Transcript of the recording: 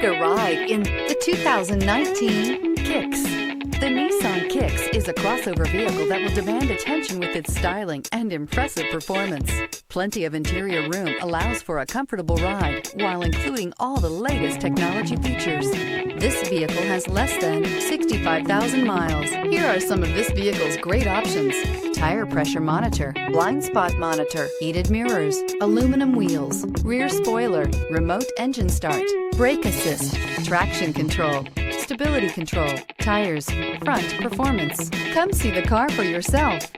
a ride in the 2019 Kicks. The Nissan Kicks is a crossover vehicle that will demand attention with its styling and impressive performance. Plenty of interior room allows for a comfortable ride while including all the latest technology features. This vehicle has less than 65,000 miles. Here are some of this vehicle's great options: tire pressure monitor, blind spot monitor, heated mirrors, aluminum wheels, rear spoiler, remote engine start, brake assist, traction control, stability control, tires, front performance. Come see the car for yourself.